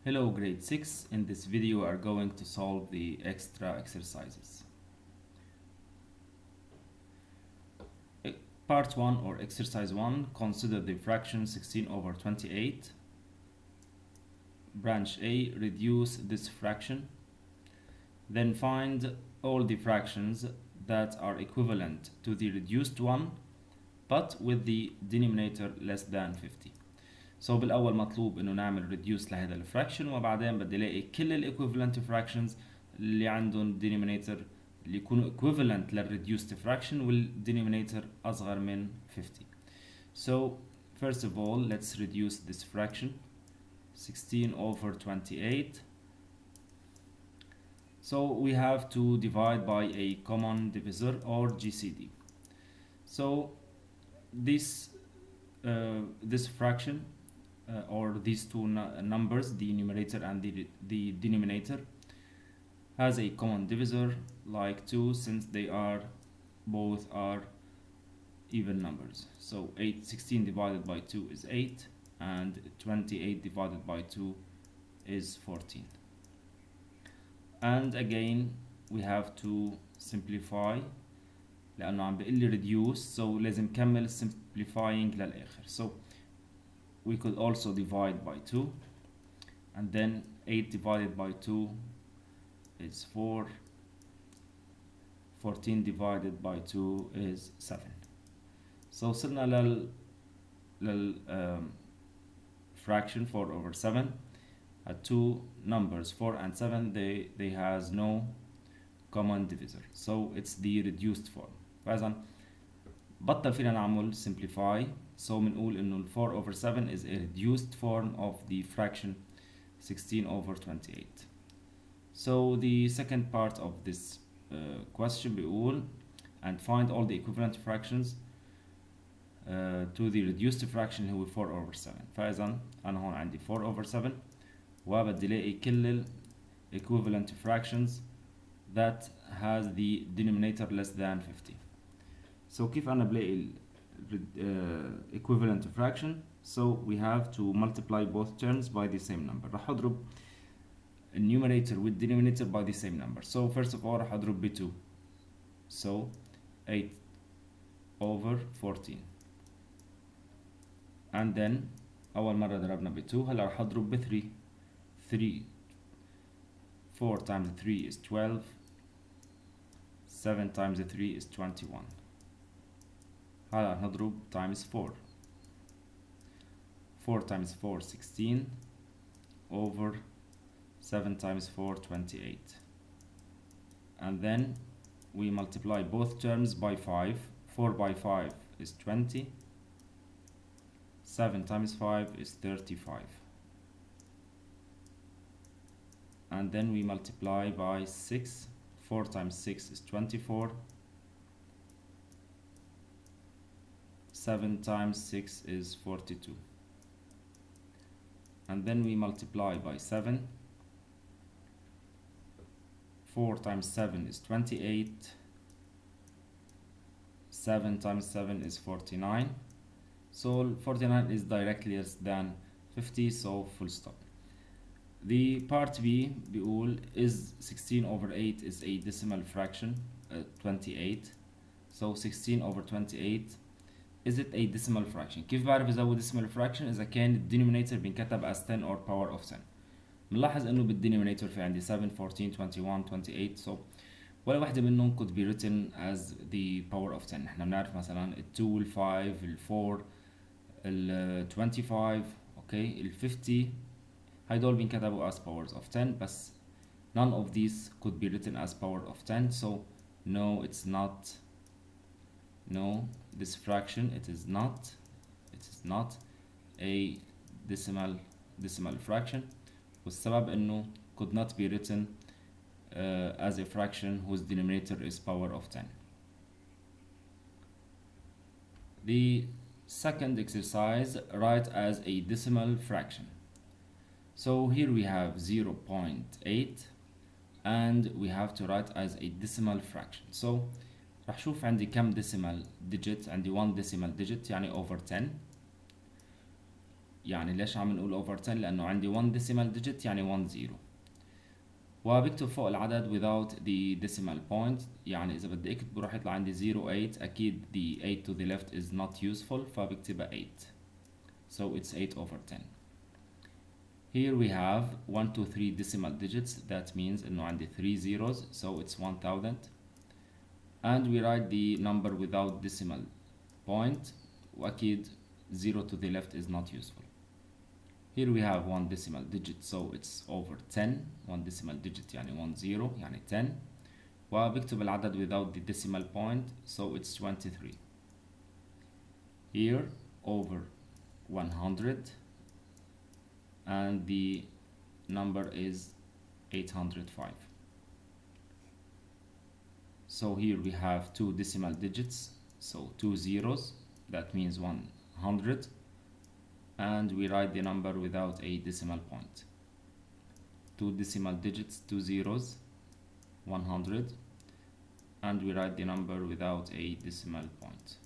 Hello grade 6. In this video we are going to solve the extra exercises. E- Part 1 or exercise 1, consider the fraction 16 over 28. Branch A, reduce this fraction. Then find all the fractions that are equivalent to the reduced one but with the denominator less than 50. So بالأول مطلوب إنه نعمل reduce لهذا الفراكشن وبعدين بدي ألاقي كل ال equivalent fractions اللي عندهم denominator اللي يكونوا equivalent للreduced fraction والdenominator أصغر من 50. So first of all let's reduce this fraction 16 over 28. So we have to divide by a common divisor or GCD. So this fraction or these two numbers, the numerator and the denominator, has a common divisor like 2 since they are both are even numbers. So 16 divided by 2 is 8 and 28 divided by 2 is 14. And again we have to simplify لأنه عم بيقول لي reduce, so لازم كمل simplifying للآخر. So we could also divide by 2 and then 8 divided by 2 is 4, 14 divided by 2 is 7. So صرنا لل fraction 4 over 7. Two numbers 4 and 7 they has no common divisor, so it's the reduced form. فإذا بطل فينا نعمل simplify, so بنقول إنه 4 over 7 is a reduced form of the fraction 16 over 28. So the second part of this question بيقول and find all the equivalent fractions to the reduced fraction هو 4 over 7. فإذا أنا هون عندي 4 over 7 وبدي الاقي كل ال equivalent fractions that has the denominator less than 50. So كيف أنا بلاقي equivalent fraction? So we have to multiply both terms by the same number. راح أضرب numerator with denominator by the same number. So first of all راح أضرب ب 2. So 8 over 14. And then أول مرة ضربنا ب 2 هلا راح أضرب ب 3. 4 times 3 is 12. 7 times 3 is 21. هلا نضرب times 4. 4 times 4 16 over 7 times 4 28. And then we multiply both terms by 5. 4 by 5 is 20. 7 times 5 is 35. And then we multiply by 6. 4 times 6 is 24. 7 times 6 is 42. And then we multiply by 7. 4 times 7 is 28. 7 times 7 is 49. So 49 is directly less than 50, so full stop. The part B بيقول is 16 over 8 is a decimal fraction 28. So 16 over 28 is it a decimal fraction؟ كيف بعرف إذا هو decimal fraction؟ إذا كان denominator بينكتب as 10 or power of 10. بنلاحظ إنه بالdenominator في عندي 7 14 21 28. So ولا واحدة منهم could be written as the power of 10. إحنا بنعرف مثلا ال 2 وال 5 ال 4 ال 25 okay ال 50 هيدول بينكتبوا as powers of 10 بس none of these could be written as power of 10, so no, it's not. No, this fraction it is not a decimal fraction, والسبب انه could not be written as a fraction whose denominator is power of 10. The second exercise, write as a decimal fraction. So here we have 0.8 and we have to write as a decimal fraction. So راح شوف عندي كم decimal digit. عندي 1 decimal digit يعني over 10. يعني ليش عم نقول over 10 لأنه عندي 1 decimal digit يعني 1 0. وبكتب فوق العدد without the decimal point، يعني إذا بدي أكتب بروح يطلع عندي 0 8 أكيد the 8 to the left is not useful فبكتبها 8. So it's 8 over 10. Here we have 1 to 3 decimal digits, that means إنه عندي 3 zeros so it's 1000. And we write the number without decimal point وأكيد 0 to the left is not useful. Here we have 1 decimal digit so it's over 10. 1 decimal digit يعني 1 0 يعني 10. وبكتب العدد without the decimal point so it's 23. Here over 100 and the number is 805. So here we have 2 decimal digits, so 2 zeros, that means 100, and we write the number without a decimal point. 2 decimal digits, 2 zeros, 100, and we write the number without a decimal point.